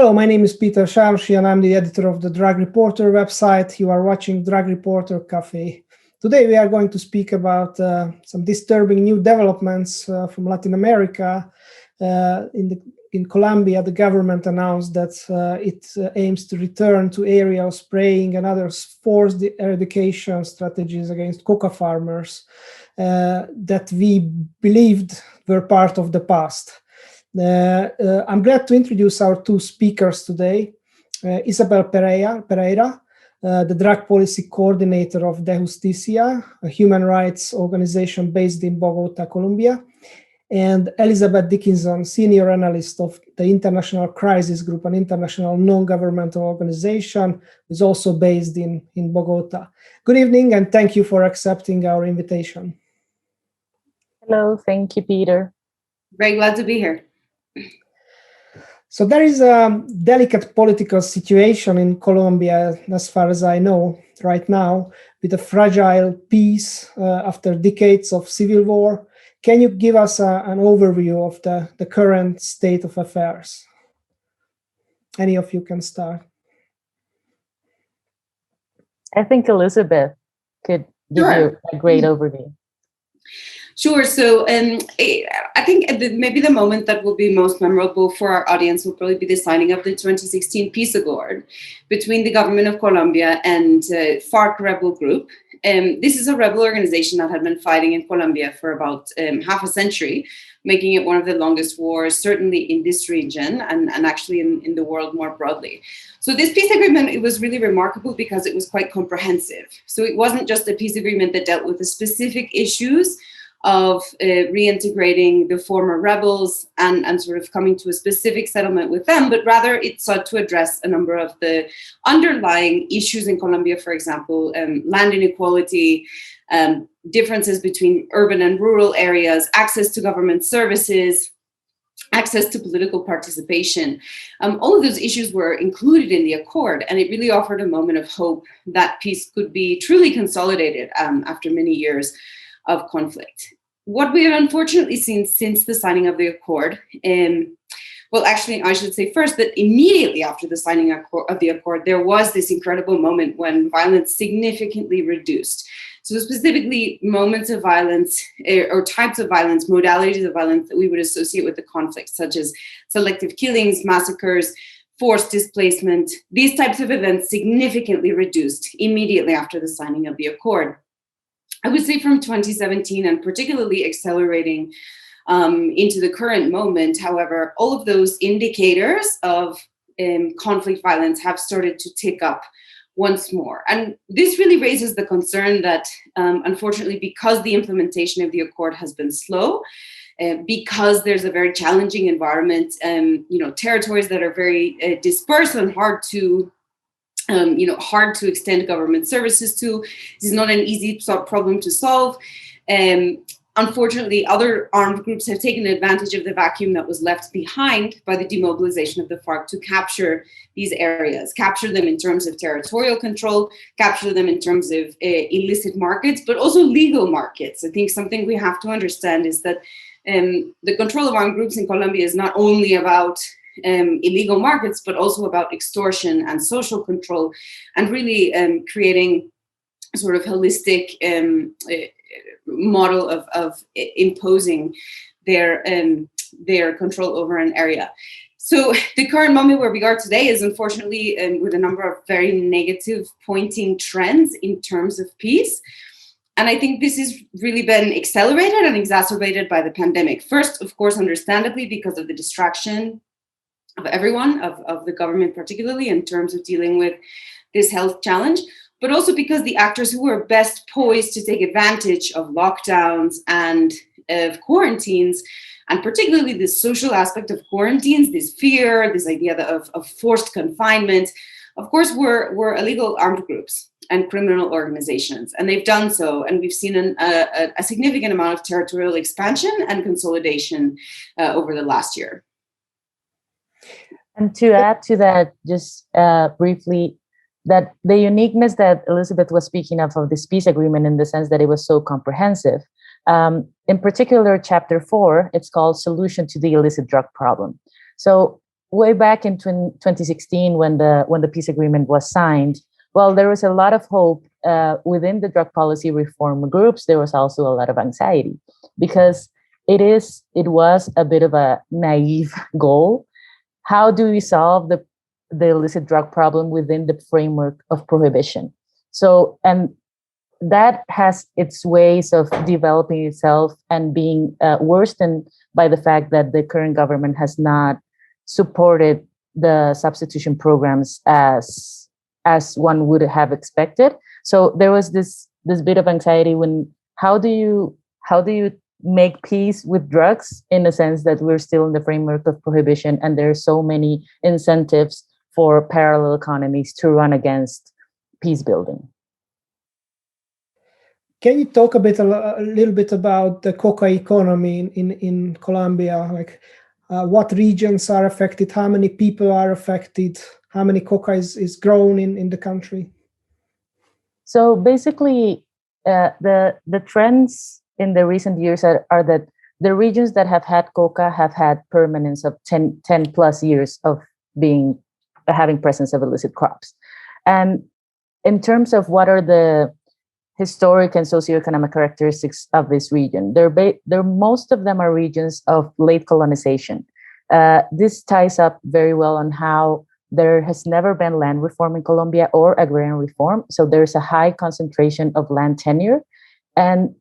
Hello, my name is Peter Shamshi and I'm the editor of the Drugreporter website. You are watching Drugreporter Café. Today we are going to speak about some disturbing new developments from Latin America. In Colombia, the government announced that it aims to return to area of spraying and other forced eradication strategies against coca farmers that we believed were part of the past. I'm glad to introduce our two speakers today, Isabel Pereira, the drug policy coordinator of Dejusticia, a human rights organization based in Bogota, Colombia, and Elizabeth Dickinson, senior analyst of the International Crisis Group, an international non-governmental organization, who is also based in Bogota. Good evening, and thank you for accepting our invitation. Hello, thank you, Peter. Very glad to be here. So there is a delicate political situation in Colombia, as far as I know, right now, with a fragile peace after decades of civil war. Can you give us an overview of the current state of affairs? Any of you can start. I think Elizabeth could give you a great overview. Sure. So I think maybe the moment that will be most memorable for our audience will probably be the signing of the 2016 peace accord between the government of Colombia and FARC rebel group. This is a rebel organization that had been fighting in Colombia for about half a century, making it one of the longest wars, certainly in this region and actually in the world more broadly. So this peace agreement, it was really remarkable because it was quite comprehensive. So it wasn't just a peace agreement that dealt with the specific issues of reintegrating the former rebels and sort of coming to a specific settlement with them, but rather it sought to address a number of the underlying issues in Colombia, for example, land inequality, differences between urban and rural areas, access to government services, access to political participation. All of those issues were included in the accord, and it really offered a moment of hope that peace could be truly consolidated after many years of conflict. What we have unfortunately seen since the signing of the accord, well, actually, I should say first that immediately after the signing of the accord, there was this incredible moment when violence significantly reduced. So specifically moments of violence or types of violence, modalities of violence that we would associate with the conflict, such as selective killings, massacres, forced displacement. These types of events significantly reduced immediately after the signing of the accord. I would say from 2017 and particularly accelerating into the current moment, however, all of those indicators of conflict violence have started to tick up once more. And this really raises the concern that unfortunately, because the implementation of the accord has been slow, because there's a very challenging environment, territories that are very dispersed and hard to extend government services to. This is not an easy problem to solve. Unfortunately, other armed groups have taken advantage of the vacuum that was left behind by the demobilization of the FARC to capture these areas, capture them in terms of territorial control, capture them in terms of illicit markets, but also legal markets. I think something we have to understand is that the control of armed groups in Colombia is not only about illegal markets, but also about extortion and social control, and really creating a sort of holistic model of imposing their control over an area. So the current moment where we are today is unfortunately with a number of very negative pointing trends in terms of peace. And I think this has really been accelerated and exacerbated by the pandemic. First, of course, understandably, because of the distraction of everyone, of the government particularly, in terms of dealing with this health challenge, but also because the actors who were best poised to take advantage of lockdowns and of quarantines, and particularly the social aspect of quarantines, this fear, this idea of forced confinement, of course, were illegal armed groups and criminal organizations. And they've done so, and we've seen a significant amount of territorial expansion and consolidation over the last year. And to add to that, just briefly, that the uniqueness that Elizabeth was speaking of this peace agreement in the sense that it was so comprehensive. In particular, chapter 4, it's called Solution to the Illicit Drug Problem. So way back in 2016, when the peace agreement was signed, well, there was a lot of hope within the drug policy reform groups. There was also a lot of anxiety because it was a bit of a naive goal. How do we solve the illicit drug problem within the framework of prohibition? So, and that has its ways of developing itself and being worsened by the fact that the current government has not supported the substitution programs as one would have expected. So there was this bit of anxiety when how do you make peace with drugs in a sense that we're still in the framework of prohibition and there are so many incentives for parallel economies to run against peace building. Can you talk a little bit about the coca economy in Colombia? Like what regions are affected? How many people are affected? How many coca is grown in the country? So basically, the trends in the recent years are that the regions that have had coca have had permanence of 10 plus years of having presence of illicit crops. And in terms of what are the historic and socioeconomic characteristics of this region, most of them are regions of late colonization. This ties up very well on how there has never been land reform in Colombia or agrarian reform. So there's a high concentration of land tenure. And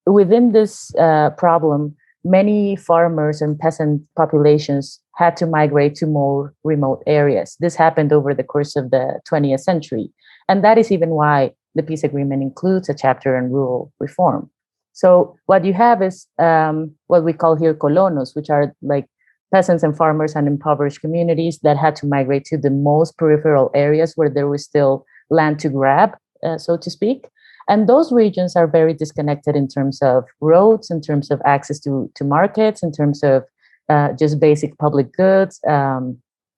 within this problem, many farmers and peasant populations had to migrate to more remote areas. This happened over the course of the 20th century. And that is even why the peace agreement includes a chapter on rural reform. So what you have is what we call here colonos, which are like peasants and farmers and impoverished communities that had to migrate to the most peripheral areas where there was still land to grab, so to speak. And those regions are very disconnected in terms of roads, in terms of access to markets, in terms of just basic public goods,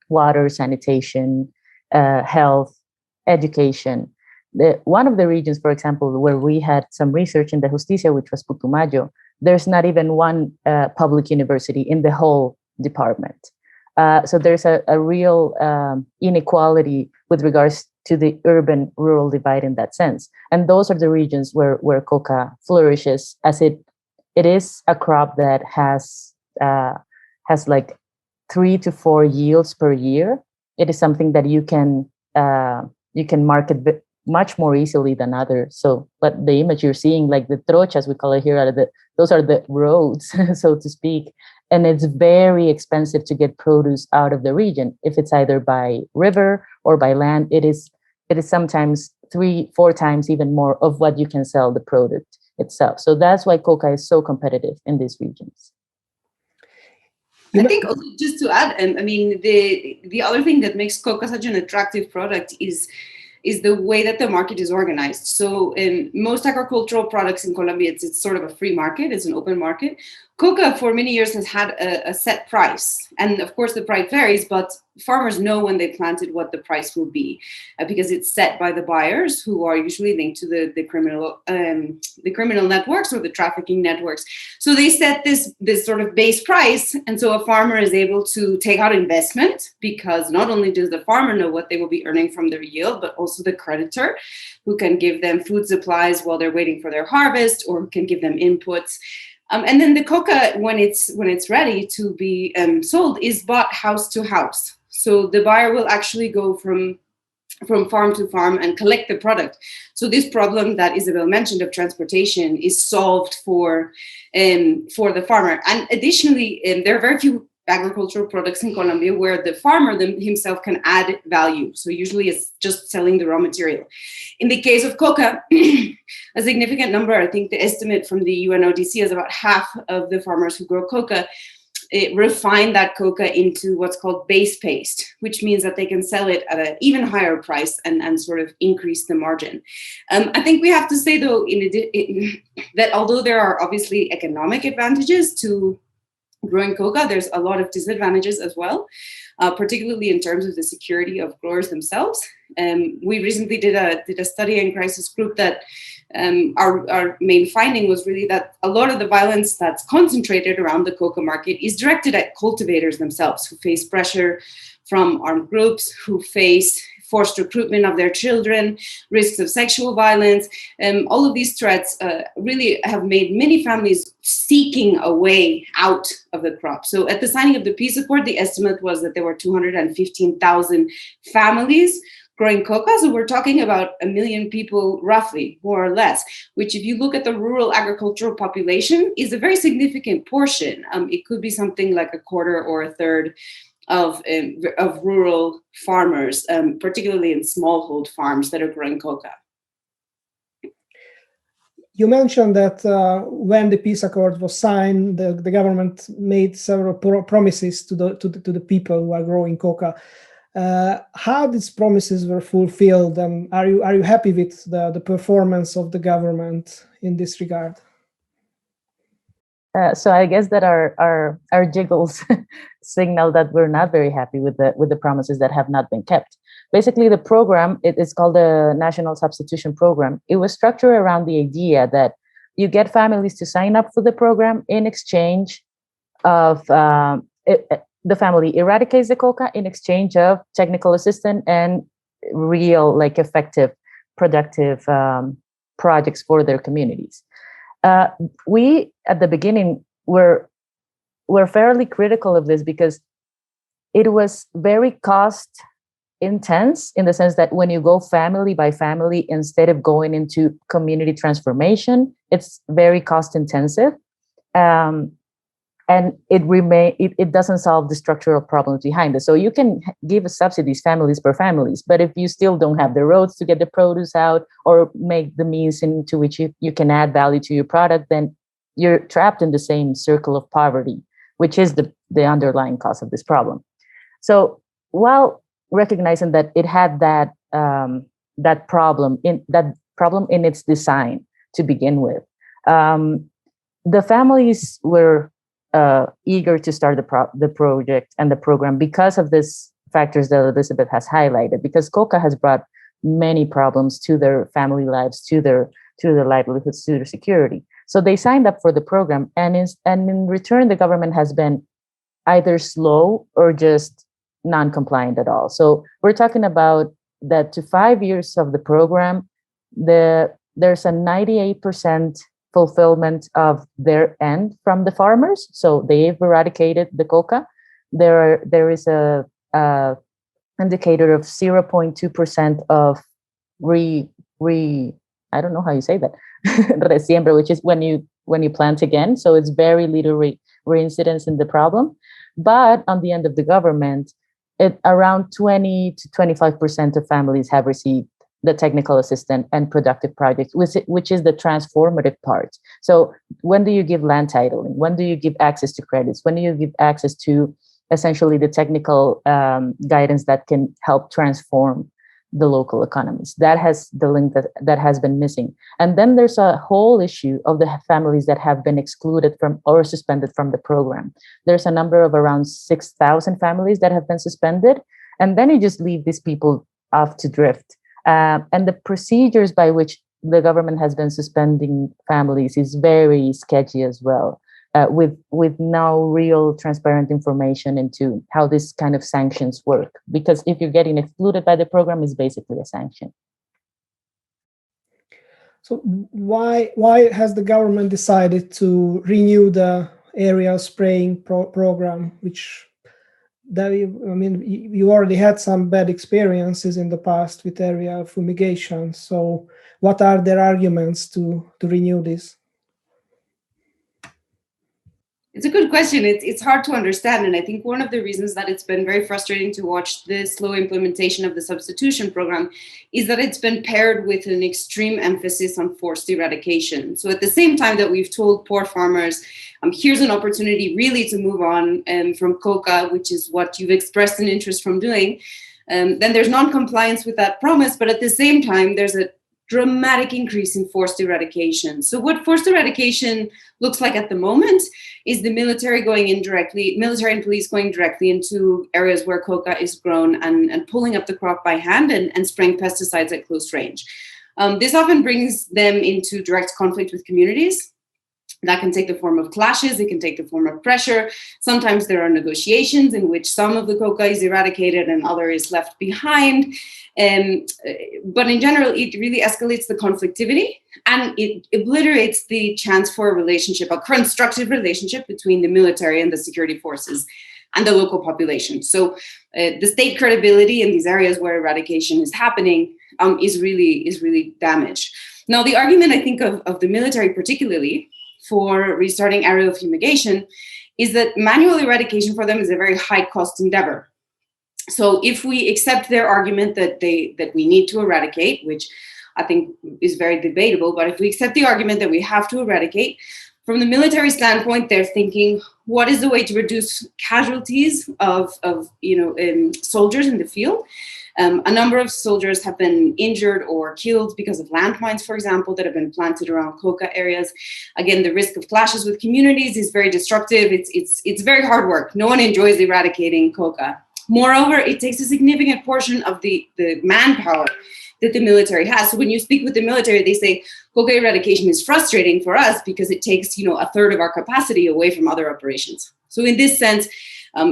water, sanitation, health, education. One of the regions, for example, where we had some research in Dejusticia, which was Putumayo, there's not even one public university in the whole department. So there's a real inequality with regards to the urban-rural divide in that sense. And those are the regions where coca flourishes, as it is a crop that has like 3 to 4 yields per year. It is something that you can market much more easily than others. So, but the image you're seeing, like the trochas, we call it here, those are the roads, so to speak. And it's very expensive to get produce out of the region. If it's either by river or by land, it is sometimes 3-4 times even more of what you can sell the product itself. So that's why coca is so competitive in these regions. I think also just to add, I mean, the other thing that makes coca such an attractive product is the way that the market is organized. So in most agricultural products in Colombia, it's sort of a free market, it's an open market. Coca for many years has had a set price. And of course the price varies, but farmers know when they planted what the price will be because it's set by the buyers who are usually linked to the criminal networks or the trafficking networks. So they set this sort of base price. And so a farmer is able to take out investment because not only does the farmer know what they will be earning from their yield, but also the creditor who can give them food supplies while they're waiting for their harvest or can give them inputs. And then the coca, when it's ready to be sold, is bought house to house. So the buyer will actually go from farm to farm and collect the product. So this problem that Isabel mentioned of transportation is solved for the farmer. And additionally, there are very few agricultural products in Colombia where the farmer himself can add value. So usually it's just selling the raw material. In the case of coca, a significant number, I think the estimate from the UNODC is about half of the farmers who grow coca refine that coca into what's called base paste, which means that they can sell it at an even higher price and sort of increase the margin. I think we have to say, though, that although there are obviously economic advantages to growing coca, there's a lot of disadvantages as well, particularly in terms of the security of growers themselves. We recently did a study in Crisis Group that our main finding was really that a lot of the violence that's concentrated around the coca market is directed at cultivators themselves, who face pressure from armed groups, who face forced recruitment of their children, risks of sexual violence. All of these threats really have made many families seeking a way out of the crop. So at the signing of the peace accord, the estimate was that there were 215,000 families growing coca. So we're talking about 1 million people, roughly, more or less, which if you look at the rural agricultural population is a very significant portion. It could be something like a quarter or a third of rural farmers, particularly in smallhold farms that are growing coca. You mentioned that when the peace accord was signed, the government made several promises to the people who are growing coca. How these promises were fulfilled, and are you happy with the performance of the government in this regard? So I guess that our jiggles signal that we're not very happy with the promises that have not been kept. Basically, the program, it is called the National Substitution Program. It was structured around the idea that you get families to sign up for the program in exchange of the family eradicates the coca in exchange of technical assistance and real, like, effective, productive projects for their communities. We at the beginning were fairly critical of this because it was very cost intense, in the sense that when you go family by family instead of going into community transformation, it's very cost intensive, and it doesn't solve the structural problems behind it. So you can give subsidies families per families, but if you still don't have the roads to get the produce out or make the means into which you can add value to your product, then you're trapped in the same circle of poverty, which is the underlying cause of this problem. So while recognizing that it had that problem in its design to begin with, the families were eager to start the project and the program because of these factors that Elizabeth has highlighted, because coca has brought many problems to their family lives, to their livelihoods, to their security. So they signed up for the program, and in return, the government has been either slow or just non-compliant at all. So we're talking about that to 5 years of the program, there's a 98% fulfillment of their end from the farmers. So they've eradicated the coca. There is a indicator of 0.2% of I don't know how you say that, resiembra, which is when you plant again. So it's very little reincidence in the problem. But on the end of the government, around 20 to 25% of families have received the technical assistance and productive projects, which is the transformative part. So when do you give land titling? When do you give access to credits? When do you give access to essentially the technical guidance that can help transform the local economies? That has the link that has been missing. And then there's a whole issue of the families that have been excluded from or suspended from the program. There's a number of around 6,000 families that have been suspended. And then you just leave these people off to drift. And the procedures by which the government has been suspending families is very sketchy as well, with no real transparent information into how this kind of sanctions work. Because if you're getting excluded by the program, it's basically a sanction. So why has the government decided to renew the area spraying program, which you already had some bad experiences in the past with area fumigation. So what are their arguments to renew this? It's a good question. It's hard to understand. And I think one of the reasons that it's been very frustrating to watch the slow implementation of the substitution program is that it's been paired with an extreme emphasis on forced eradication. So at the same time that we've told poor farmers, here's an opportunity really to move on from coca, which is what you've expressed an interest from doing, then there's non-compliance with that promise. But at the same time, there's a dramatic increase in forced eradication. So what forced eradication looks like at the moment is the military and police going directly into areas where coca is grown and pulling up the crop by hand and spraying pesticides at close range. This often brings them into direct conflict with communities. That can take the form of clashes, it can take the form of pressure. Sometimes there are negotiations in which some of the coca is eradicated and other is left behind. But in general, it really escalates the conflictivity and it obliterates the chance for a relationship, a constructive relationship between the military and the security forces and the local population. So the state credibility in these areas where eradication is happening is really damaged. Now, the argument, I think, of the military particularly for restarting aerial fumigation is that manual eradication for them is a very high cost endeavor. So if we accept their argument that we need to eradicate, which I think is very debatable, but if we accept the argument that we have to eradicate, from the military standpoint, they're thinking, what is the way to reduce casualties of soldiers in the field? A number of soldiers have been injured or killed because of landmines, for example, that have been planted around coca areas. Again, the risk of clashes with communities is very destructive. It's very hard work. No one enjoys eradicating coca. Moreover, it takes a significant portion of the manpower that the military has. So when you speak with the military, they say coca eradication is frustrating for us because it takes, a third of our capacity away from other operations. So in this sense,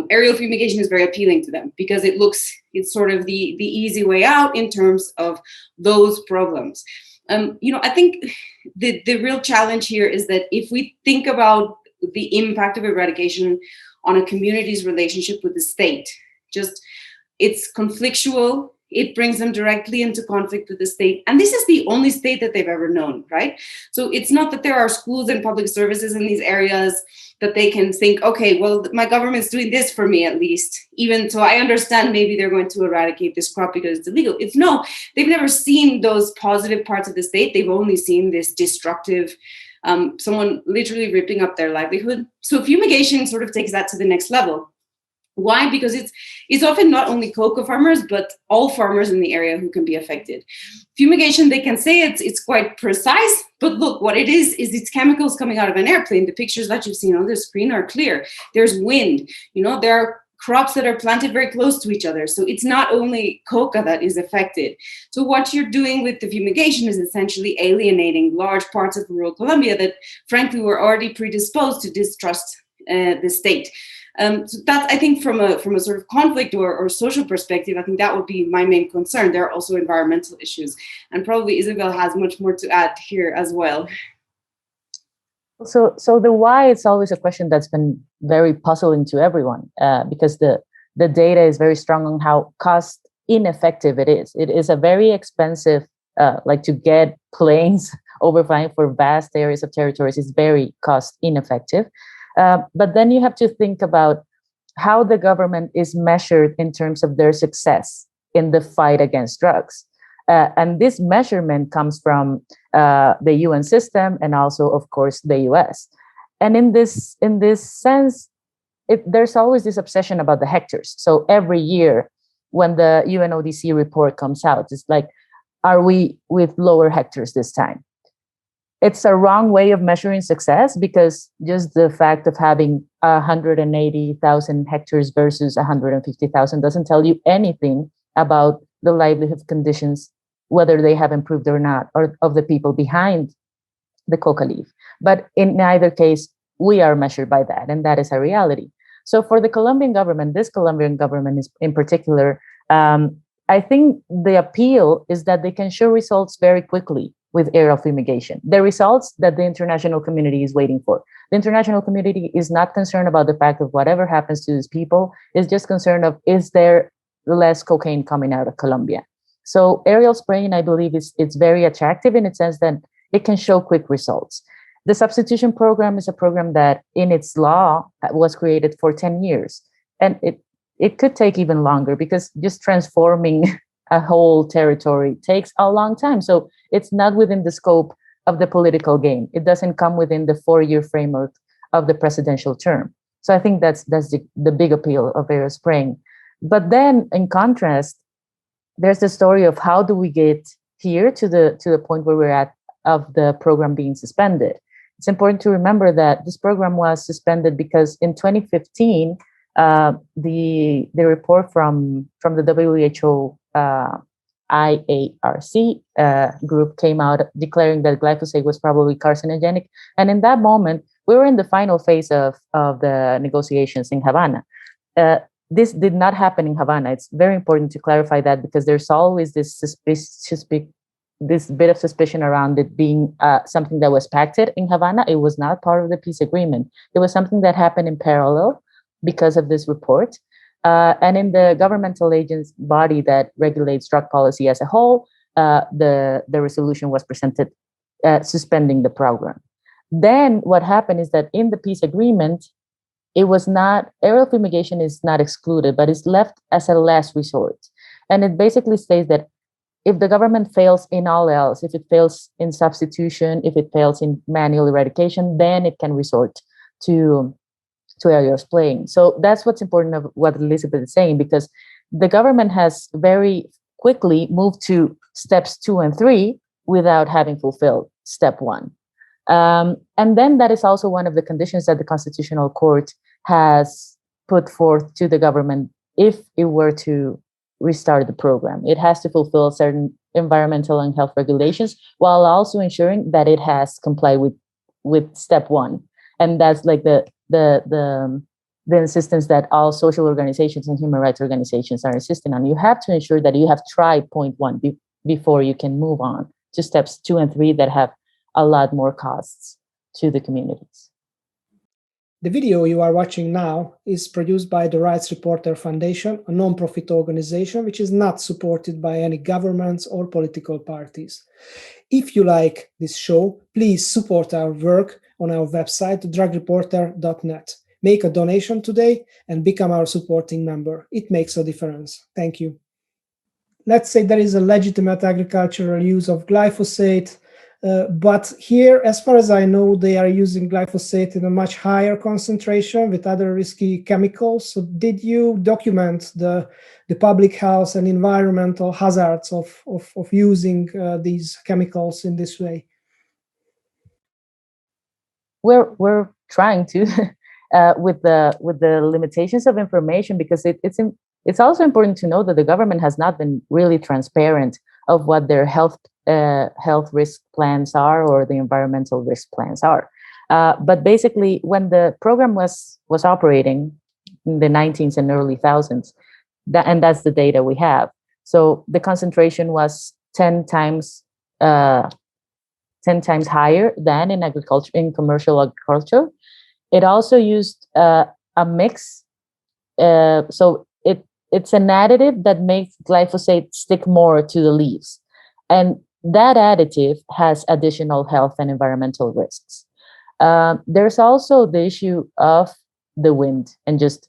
aerial fumigation is very appealing to them because it's sort of the easy way out in terms of those problems. I think the real challenge here is that if we think about the impact of eradication on a community's relationship with the state, it's conflictual. It brings them directly into conflict with the state. And this is the only state that they've ever known, right? So it's not that there are schools and public services in these areas that they can think, okay, well, my government's doing this for me at least. Even so, I understand maybe they're going to eradicate this crop because it's illegal. They've never seen those positive parts of the state. They've only seen this destructive, someone literally ripping up their livelihood. So fumigation sort of takes that to the next level. Why? Because it's often not only coca farmers, but all farmers in the area who can be affected. Fumigation, they can say it's quite precise, but look, what it is it's chemicals coming out of an airplane. The pictures that you've seen on the screen are clear. There's wind, there are crops that are planted very close to each other. So it's not only coca that is affected. So what you're doing with the fumigation is essentially alienating large parts of rural Colombia that frankly were already predisposed to distrust the state. So that, I think, from a sort of conflict or social perspective, I think that would be my main concern. There are also environmental issues, and probably Isabel has much more to add here as well. So the why, it's always a question that's been very puzzling to everyone because the data is very strong on how cost ineffective it is. It is a very expensive, to get planes overflying for vast areas of territories is very cost ineffective. But then you have to think about how the government is measured in terms of their success in the fight against drugs. And this measurement comes from the UN system and also, of course, the US. And in this sense, there's always this obsession about the hectares. So every year when the UNODC report comes out, it's like, are we with lower hectares this time? It's a wrong way of measuring success because just the fact of having 180,000 hectares versus 150,000 doesn't tell you anything about the livelihood conditions, whether they have improved or not, or of the people behind the coca leaf. But in either case, we are measured by that, and that is a reality. So for the Colombian government, this Colombian government is in particular, I think the appeal is that they can show results very quickly with aerial fumigation, the results that the international community is waiting for. The international community is not concerned about the fact of whatever happens to these people, is just concerned of, is there less cocaine coming out of Colombia? So aerial spraying, I believe, it's very attractive in the sense that it can show quick results. The substitution program is a program that in its law was created for 10 years. And it could take even longer because just transforming a whole territory takes a long time. So it's not within the scope of the political game. It doesn't come within the 4-year framework of the presidential term. So I think that's the big appeal of aerial spraying. But then in contrast, there's the story of how do we get here to the point where we're at of the program being suspended. It's important to remember that this program was suspended because in 2015, the report from the WHO IARC group came out declaring that glyphosate was probably carcinogenic. And in that moment, we were in the final phase of the negotiations in Havana. This did not happen in Havana. It's very important to clarify that, because there's always this bit of suspicion around it being something that was pacted in Havana. It was not part of the peace agreement. It was something that happened in parallel because of this report. And in the governmental agency body that regulates drug policy as a whole, the resolution was presented suspending the program. Then what happened is that in the peace agreement, it was not, aerial fumigation is not excluded, but it's left as a last resort. And it basically states that if the government fails in all else, if it fails in substitution, if it fails in manual eradication, then it can resort to aerial spraying. So that's what's important of what Elizabeth is saying, because the government has very quickly moved to steps 2 and 3 without having fulfilled step 1. And then that is also one of the conditions that the Constitutional Court has put forth to the government if it were to restart the program. It has to fulfill certain environmental and health regulations while also ensuring that it has complied with step 1. And that's like the insistence that all social organizations and human rights organizations are insisting on. You have to ensure that you have tried point 1 before you can move on to steps 2 and 3 that have a lot more costs to the communities. The video you are watching now is produced by the Rights Reporter Foundation, a non-profit organization which is not supported by any governments or political parties. If you like this show, please support our work on our website, drugreporter.net. Make a donation today and become our supporting member. It makes a difference. Thank you. Let's say there is a legitimate agricultural use of glyphosate, but here, as far as I know, they are using glyphosate in a much higher concentration with other risky chemicals. So did you document the public health and environmental hazards of using these chemicals in this way? We're trying to with the limitations of information, because it's also important to know that the government has not been really transparent of what their health risk plans are or the environmental risk plans are. But basically, when the program was operating in the 19th and early thousands, and that's the data we have. So the concentration was 10 times higher than in agriculture, in commercial agriculture. It also used a mix. So it's an additive that makes glyphosate stick more to the leaves. And that additive has additional health and environmental risks. There's also the issue of the wind and just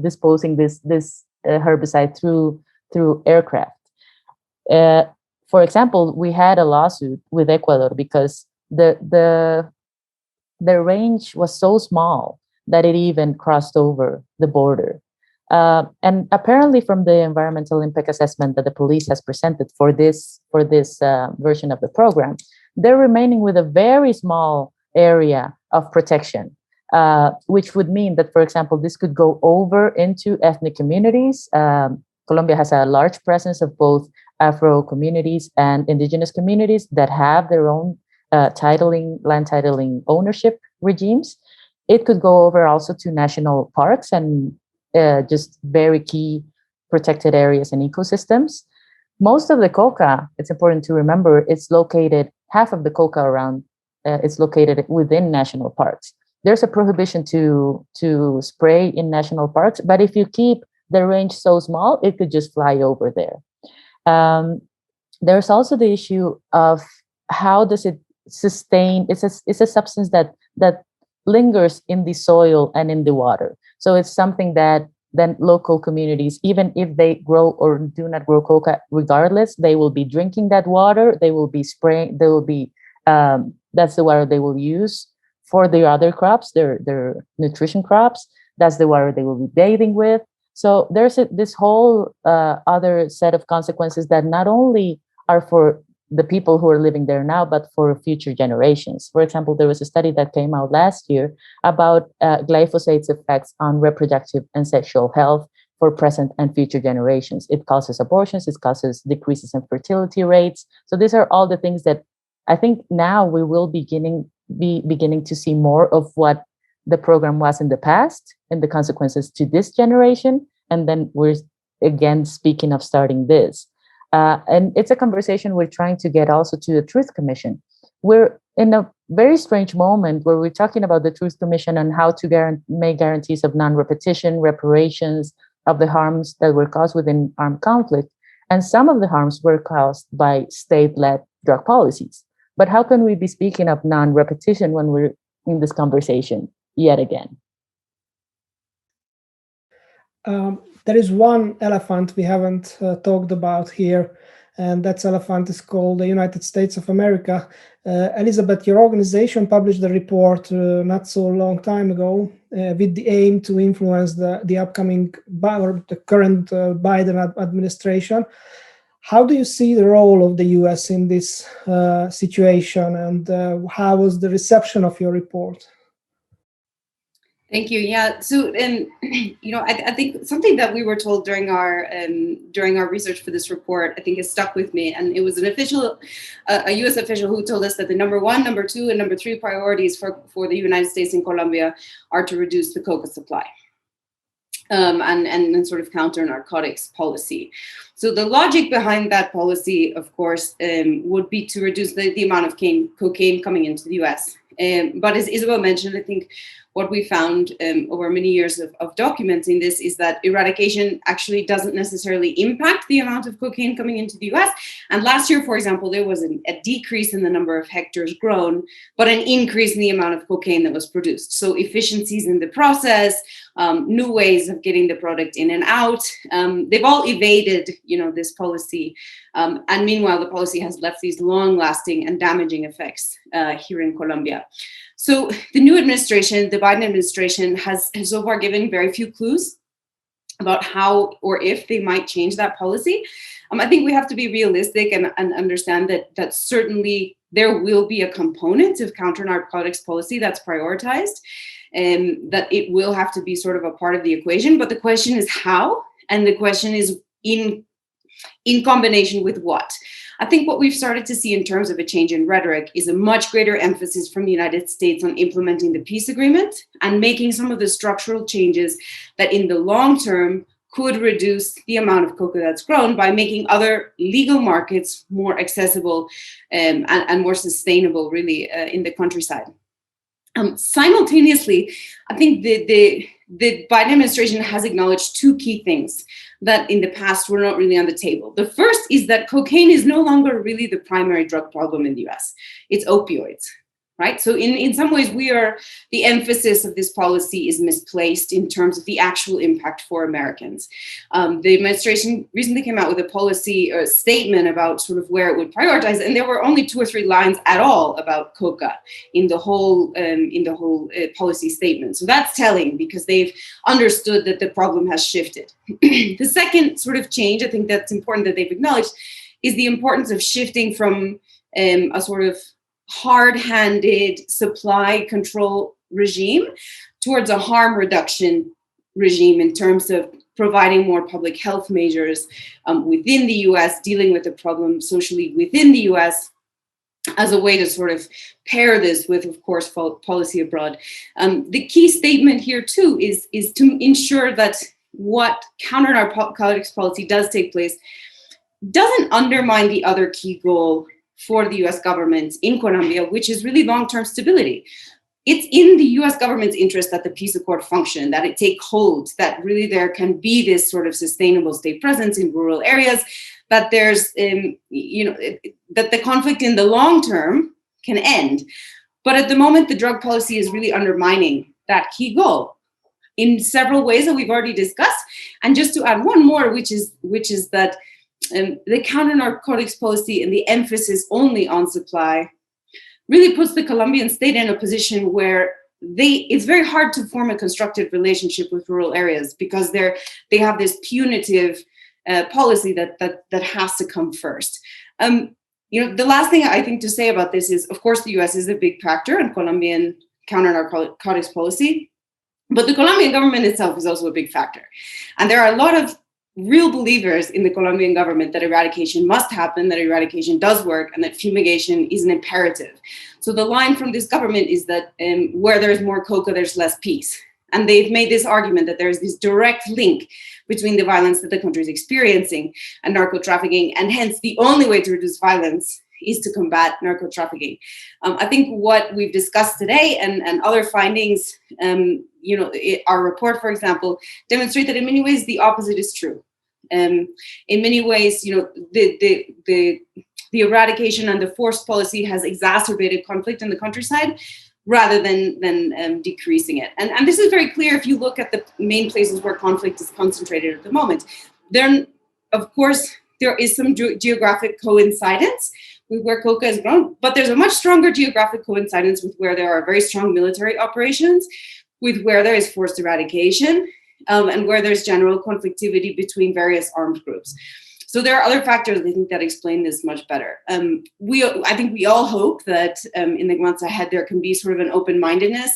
disposing this herbicide through aircraft. For example, we had a lawsuit with Ecuador because the range was so small that it even crossed over the border. And apparently, from the environmental impact assessment that the police has presented for this version of the program, they're remaining with a very small area of protection, which would mean that, for example, this could go over into ethnic communities. Colombia has a large presence of both Afro communities and indigenous communities that have their own land titling ownership regimes. It could go over also to national parks and just very key protected areas and ecosystems. Most of the coca, it's important to remember, half of the coca around, it's located within national parks. There's a prohibition to spray in national parks, but if you keep the range so small, it could just fly over there. There's also the issue of how does it sustain, it's a substance that lingers in the soil and in the water. So it's something that then local communities, even if they grow or do not grow coca, regardless, they will be drinking that water. They will be spraying. They will be that's the water they will use for their other crops, their nutrition crops. That's the water they will be bathing with. So there's this whole other set of consequences that not only are for the people who are living there now, but for future generations. For example, there was a study that came out last year about glyphosate's effects on reproductive and sexual health for present and future generations. It causes abortions, it causes decreases in fertility rates. So these are all the things that I think now we will be beginning to see more of what the program was in the past and the consequences to this generation. And then we're again speaking of starting this. And it's a conversation we're trying to get also to the Truth Commission. We're in a very strange moment where we're talking about the Truth Commission and how to make guarantees of non-repetition, reparations of the harms that were caused within armed conflict. And some of the harms were caused by state-led drug policies. But how can we be speaking of non-repetition when we're in this conversation yet again? There is one elephant we haven't talked about here, and that elephant is called the United States of America. Elizabeth, your organization published a report not so long time ago with the aim to influence the upcoming or the current Biden administration. How do you see the role of the US in this situation, and how was the reception of your report? Thank you. Yeah. So, I think something that we were told during our research for this report, I think has stuck with me. And it was an official, a U.S. official who told us that the number 1, number 2, and number 3 priorities for the United States and Colombia are to reduce the coca supply and sort of counter narcotics policy. So the logic behind that policy, of course, would be to reduce the amount of cocaine coming into the U.S. But as Isabel mentioned, I think what we found over many years of documenting this is that eradication actually doesn't necessarily impact the amount of cocaine coming into the US. And last year, for example, there was a decrease in the number of hectares grown, but an increase in the amount of cocaine that was produced. So efficiencies in the process, new ways of getting the product in and out, they've all evaded, this policy. And meanwhile, the policy has left these long-lasting and damaging effects here in Colombia. So the new administration, the Biden administration, has so far given very few clues about how or if they might change that policy. I think we have to be realistic and understand that certainly there will be a component of counter-narcotics policy that's prioritized, and that it will have to be sort of a part of the equation. But the question is how, and the question is in combination with what. I think what we've started to see in terms of a change in rhetoric is a much greater emphasis from the United States on implementing the peace agreement and making some of the structural changes that in the long term could reduce the amount of coca that's grown by making other legal markets more accessible and more sustainable, really, in the countryside. Simultaneously, I think the Biden administration has acknowledged two key things that in the past were not really on the table. The first is that cocaine is no longer really the primary drug problem in the US. It's opioids, right? So in some ways, the emphasis of this policy is misplaced in terms of the actual impact for Americans. The administration recently came out with a policy or a statement about sort of where it would prioritize, and there were only 2 or 3 lines at all about coca in the whole policy statement. So that's telling, because they've understood that the problem has shifted. The second sort of change, I think that's important that they've acknowledged, is the importance of shifting from a sort of hard-handed supply control regime towards a harm reduction regime in terms of providing more public health measures within the US, dealing with the problem socially within the US, as a way to sort of pair this with, of course, policy abroad. The key statement here, too, is to ensure that what counter-narcotics policy does take place doesn't undermine the other key goal for the US government in Colombia, which is really long-term stability. It's in the US government's interest that the peace accord function, that it take hold, that really there can be this sort of sustainable state presence in rural areas, that there's, that the conflict in the long term can end. But at the moment, the drug policy is really undermining that key goal in several ways that we've already discussed. And just to add one more, which is that the counter-narcotics policy and the emphasis only on supply really puts the Colombian state in a position where it's very hard to form a constructive relationship with rural areas, because they have this punitive policy that has to come first. The last thing I think to say about this is, of course, the US is a big factor in Colombian counter-narcotics policy. But the Colombian government itself is also a big factor. And there are a lot of real believers in the Colombian government that eradication must happen, that eradication does work, and that fumigation is an imperative. So the line from this government is that where there's more coca, there's less peace. And they've made this argument that there's this direct link between the violence that the country is experiencing and narco trafficking, and hence the only way to reduce violence is to combat narco trafficking. I think what we've discussed today and other findings, our report, for example, demonstrate that in many ways the opposite is true. In many ways, the eradication and the forced policy has exacerbated conflict in the countryside rather than decreasing it. And this is very clear if you look at the main places where conflict is concentrated at the moment. Then, of course, there is some geographic coincidence with where coca is grown, but there's a much stronger geographic coincidence with where there are very strong military operations, with where there is forced eradication, and where there's general conflictivity between various armed groups. So there are other factors, I think, that explain this much better. I think we all hope that in the months ahead, there can be sort of an open-mindedness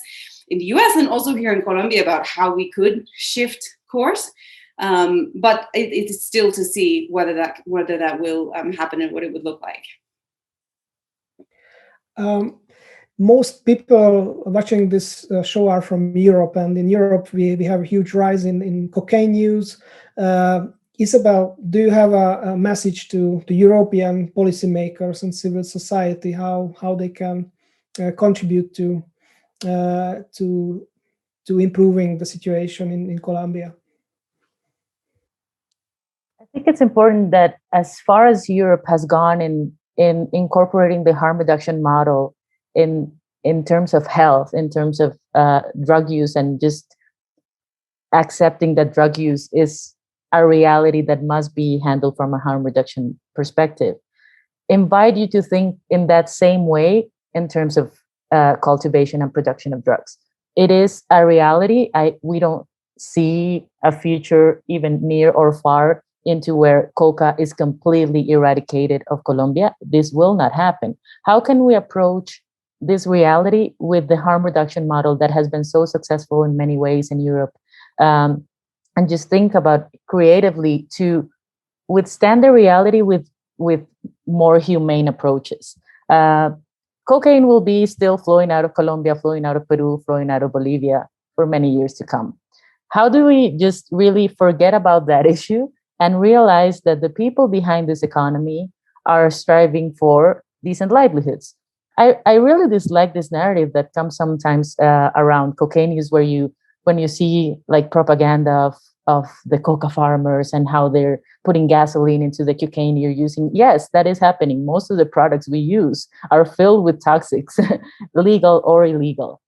in the US and also here in Colombia about how we could shift course. But it's still to see whether that will happen and what it would look like. Most people watching this show are from Europe, and in Europe we have a huge rise in cocaine use. Isabel, do you have a message to European policymakers and civil society how they can contribute to improving the situation in Colombia? I think it's important that as far as Europe has gone in incorporating the harm reduction model in terms of health, in terms of drug use, and just accepting that drug use is a reality that must be handled from a harm reduction perspective, invite you to think in that same way in terms of cultivation and production of drugs. It is a reality. We don't see a future even near or far into where coca is completely eradicated of Colombia. This will not happen. How can we approach this reality with the harm reduction model that has been so successful in many ways in Europe? And just think about creatively to withstand the reality with more humane approaches. Cocaine will be still flowing out of Colombia, flowing out of Peru, flowing out of Bolivia for many years to come. How do we just really forget about that issue and realize that the people behind this economy are striving for decent livelihoods? I really dislike this narrative that comes sometimes around cocaine use, where when you see like propaganda of the coca farmers and how they're putting gasoline into the cocaine you're using. Yes, that is happening. Most of the products we use are filled with toxics, legal or illegal.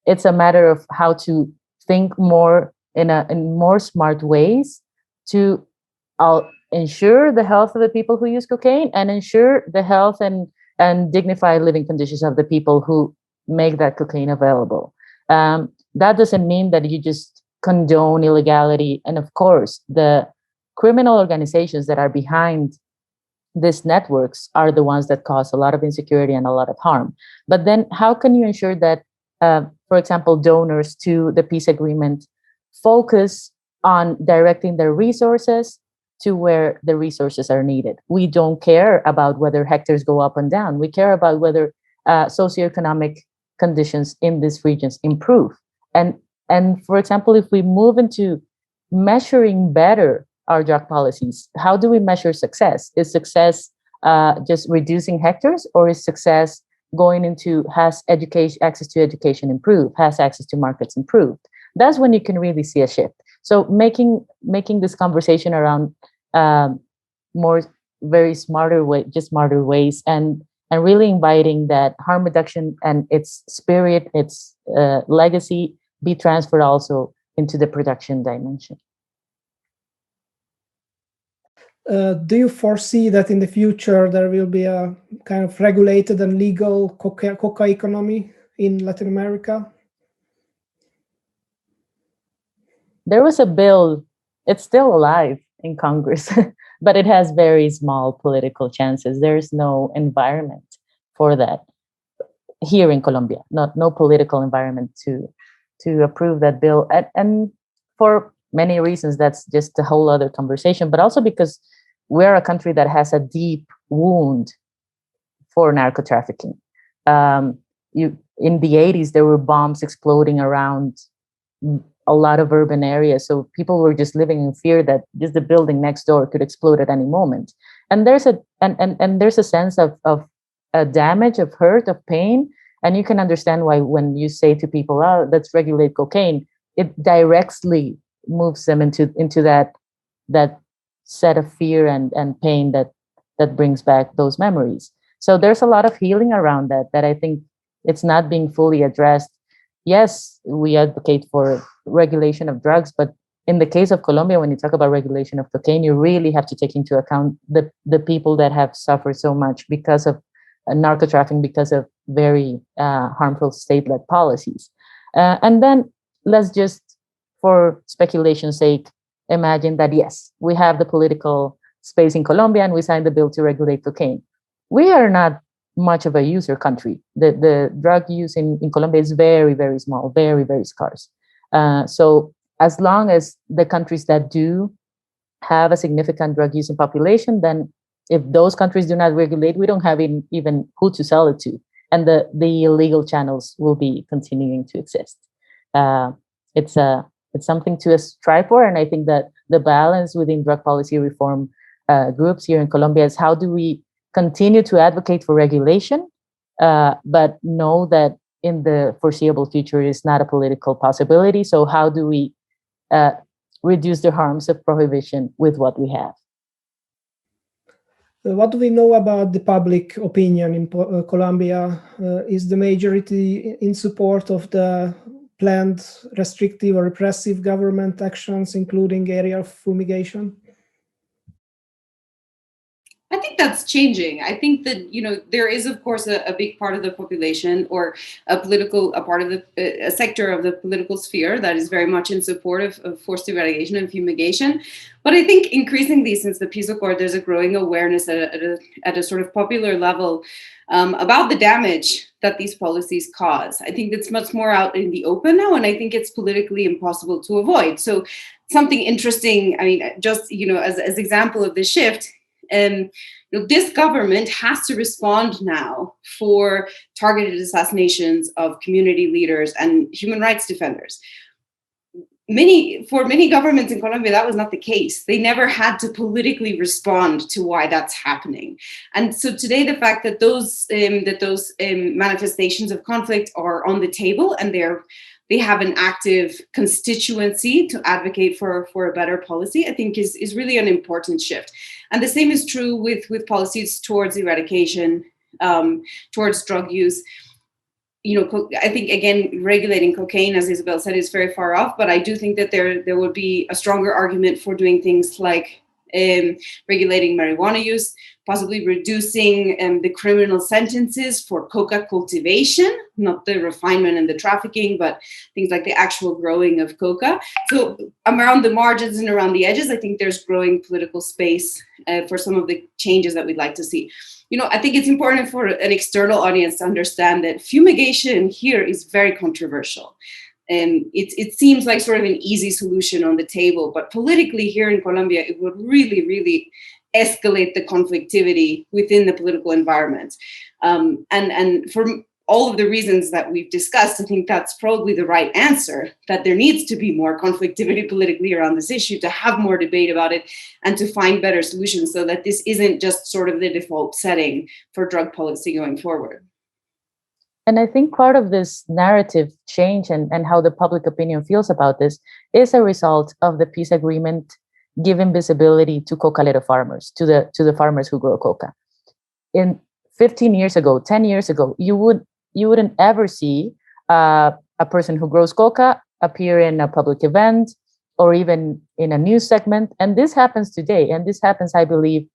It's a matter of how to think more in more smart ways to ensure the health of the people who use cocaine and ensure the health and dignified living conditions of the people who make that cocaine available. That doesn't mean that you just condone illegality. And of course, the criminal organizations that are behind these networks are the ones that cause a lot of insecurity and a lot of harm. But then how can you ensure that, for example, donors to the peace agreement focus on directing their resources to where the resources are needed? We don't care about whether hectares go up and down. We care about whether socioeconomic conditions in these regions improve. And for example, if we move into measuring better our drug policies, how do we measure success? Is success just reducing hectares, or is success going into has access to education improved, has access to markets improved? That's when you can really see a shift. So making this conversation around smarter ways, and really inviting that harm reduction and its spirit, its legacy be transferred also into the production dimension. Do you foresee that in the future there will be a kind of regulated and legal coca economy in Latin America? There was a bill, it's still alive in Congress, but it has very small political chances. There's no environment for that here in Colombia, no political environment to to approve that bill, and for many reasons. That's just a whole other conversation, but also because we're a country that has a deep wound for narco trafficking. In the 80s, there were bombs exploding around a lot of urban areas, so people were just living in fear that just the building next door could explode at any moment. And there's a sense of a damage, of hurt, of pain, and you can understand why when you say to people, "Oh, let's regulate cocaine," it directly moves them into that set of fear and pain that brings back those memories. So there's a lot of healing around that I think it's not being fully addressed. Yes, we advocate for regulation of drugs, but in the case of Colombia, when you talk about regulation of cocaine, you really have to take into account the people that have suffered so much because of narco trafficking, because of very harmful state-led policies. And then let's just, for speculation's sake, imagine that, yes, we have the political space in Colombia and we signed the bill to regulate cocaine. We are not much of a user country. The drug use in Colombia is very, very small, very, very scarce. So as long as the countries that do have a significant drug using population, then if those countries do not regulate, we don't have even who to sell it to. And the illegal channels will be continuing to exist. It's something to strive for. And I think that the balance within drug policy reform groups here in Colombia is, how do we continue to advocate for regulation, but know that in the foreseeable future is not a political possibility. So how do we reduce the harms of prohibition with what we have? What do we know about the public opinion in Colombia? Is the majority in support of the planned restrictive or repressive government actions, including area of fumigation? I think that's changing. I think that, there is, of course, a big part of the population, or a sector of the political sphere that is very much in support of forced eradication and fumigation. But I think increasingly, since the peace accord, there's a growing awareness at a sort of popular level about the damage that these policies cause. I think it's much more out in the open now, and I think it's politically impossible to avoid. So something interesting, just, as example of the shift, this government has to respond now for targeted assassinations of community leaders and human rights defenders. For many governments in Colombia, that was not the case. They never had to politically respond to why that's happening. And so today, the fact that those manifestations of conflict are on the table, and they have an active constituency to advocate for a better policy, I think is really an important shift. And the same is true with policies towards eradication, towards drug use. I think, again, regulating cocaine, as Isabel said, is very far off, but I do think that there would be a stronger argument for doing things like regulating marijuana use, possibly reducing the criminal sentences for coca cultivation, not the refinement and the trafficking, but things like the actual growing of coca. So around the margins and around the edges, I think there's growing political space for some of the changes that we'd like to see. I think it's important for an external audience to understand that fumigation here is very controversial. And it seems like sort of an easy solution on the table, but politically here in Colombia, it would really, really escalate the conflictivity within the political environment. And for all of the reasons that we've discussed, I think that's probably the right answer, that there needs to be more conflictivity politically around this issue, to have more debate about it, and to find better solutions so that this isn't just sort of the default setting for drug policy going forward. And I think part of this narrative change and how the public opinion feels about this is a result of the peace agreement giving visibility to cocalero farmers, to the farmers who grow coca. In 15 years ago, 10 years ago, you wouldn't ever see a person who grows coca appear in a public event or even in a news segment. And this happens today. And this happens, I believe,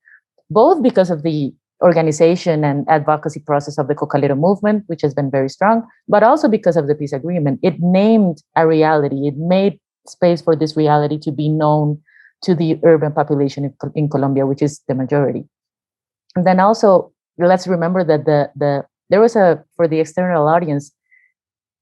both because of the organization and advocacy process of the cocalero movement, which has been very strong, but also because of the peace agreement. It named a reality. It made space for this reality to be known to the urban population in Colombia, which is the majority. And then also, let's remember that there was for the external audience,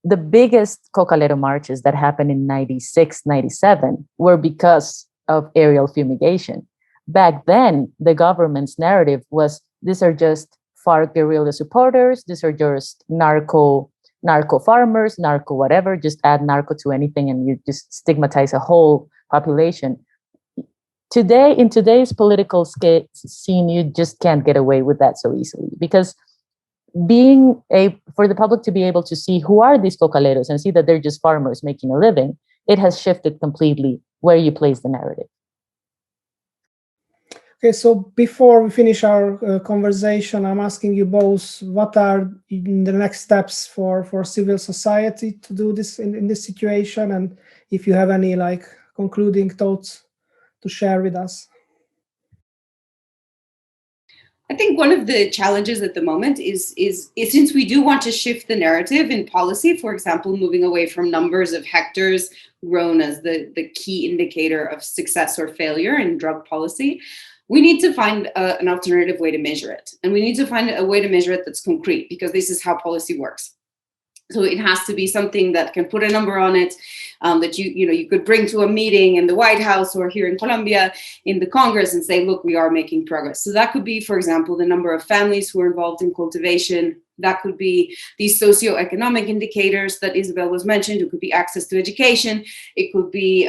the biggest Cocalero marches that happened in 96, 97 were because of aerial fumigation. Back then, the government's narrative was, these are just FARC guerrilla supporters, these are just narco farmers, narco whatever, just add narco to anything and you just stigmatize a whole population. Today, in today's political scene, you just can't get away with that so easily, because for the public to be able to see who are these cocaleros and see that they're just farmers making a living, it has shifted completely where you place the narrative. Okay, so before we finish our conversation, I'm asking you both, what are the next steps for civil society to do this in this situation, and if you have any concluding thoughts to share with us? I think one of the challenges at the moment is since we do want to shift the narrative in policy, for example, moving away from numbers of hectares grown as the key indicator of success or failure in drug policy, we need to find an alternative way to measure it. And we need to find a way to measure it that's concrete, because this is how policy works. So it has to be something that can put a number on it, that you could bring to a meeting in the White House or here in Colombia in the Congress and say, look, we are making progress. So that could be, for example, the number of families who are involved in cultivation. That could be these socioeconomic indicators that Isabel was mentioned. It could be access to education. It could be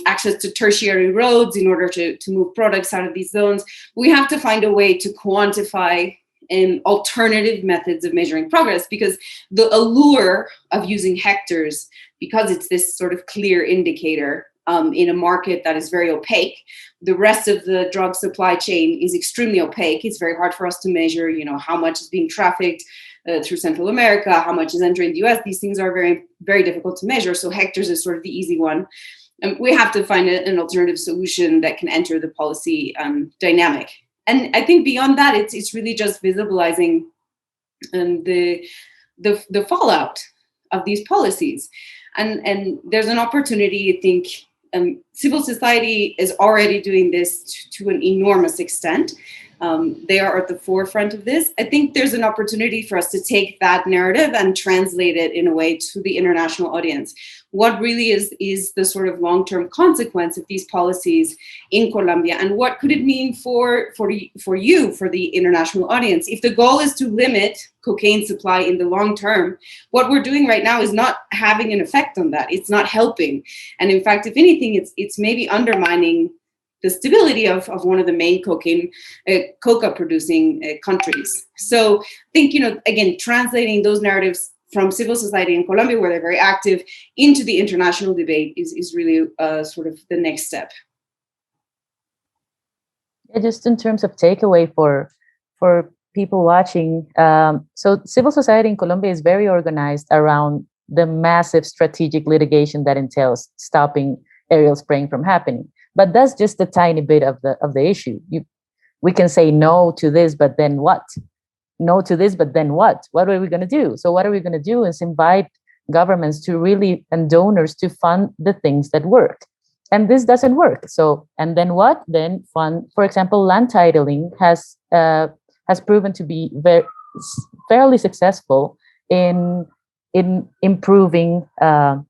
access to tertiary roads in order to move products out of these zones. We have to find a way to quantify and alternative methods of measuring progress, because the allure of using hectares, because it's this sort of clear indicator in a market that is very opaque, the rest of the drug supply chain is extremely opaque. It's very hard for us to measure, how much is being trafficked through Central America, how much is entering the US. These things are very, very difficult to measure. So hectares is sort of the easy one. And we have to find an alternative solution that can enter the policy dynamic. And I think beyond that, it's really just visibilizing the fallout of these policies. And there's an opportunity, I think, civil society is already doing this to an enormous extent. They are at the forefront of this. I think there's an opportunity for us to take that narrative and translate it in a way to the international audience. What really is the sort of long-term consequence of these policies in Colombia, and what could it mean for the international audience? If the goal is to limit cocaine supply in the long term, what we're doing right now is not having an effect on that. It's not helping. And in fact, if anything, it's maybe undermining the stability of one of the main coca producing countries. So I think, again, translating those narratives from civil society in Colombia, where they're very active, into the international debate is really sort of the next step. Yeah, just in terms of takeaway for people watching, so civil society in Colombia is very organized around the massive strategic litigation that entails stopping aerial spraying from happening. But that's just a tiny bit of the issue. We can say no to this, but then what? No to this, but then what? What are we going to do? So what are we going to do is invite governments to really, and donors to fund the things that work. And this doesn't work. So, and then what? Then fund, for example, land titling has proven to be fairly successful in improving the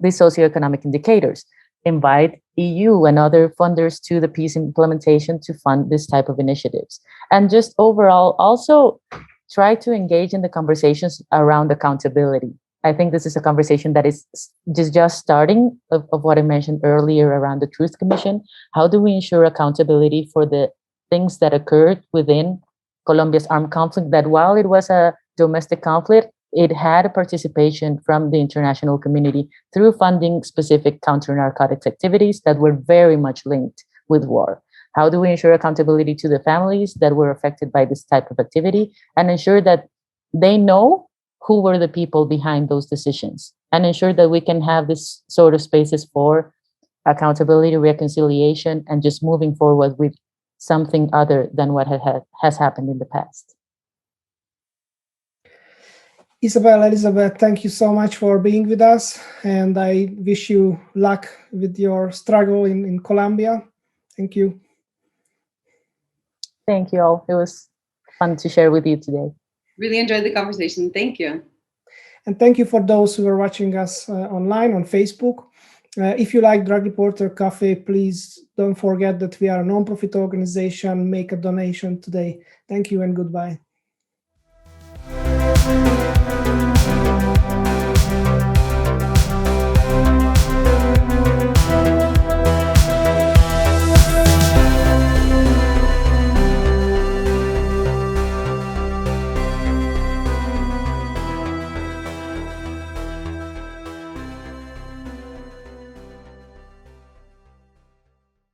socioeconomic indicators. Invite EU and other funders to the peace implementation to fund this type of initiatives. And just overall, also try to engage in the conversations around accountability. I think this is a conversation that is just starting of what I mentioned earlier around the Truth Commission. How do we ensure accountability for the things that occurred within Colombia's armed conflict, that while it was a domestic conflict, it had a participation from the international community through funding specific counter-narcotics activities that were very much linked with war. How do we ensure accountability to the families that were affected by this type of activity, and ensure that they know who were the people behind those decisions, and ensure that we can have this sort of spaces for accountability, reconciliation, and just moving forward with something other than what has happened in the past. Isabel, Elizabeth, thank you so much for being with us, and I wish you luck with your struggle in Colombia. Thank you. Thank you all. It was fun to share with you today. Really enjoyed the conversation. Thank you. And thank you for those who are watching us online on Facebook. If you like Drug Reporter Café, please don't forget that we are a non-profit organization. Make a donation today. Thank you and goodbye.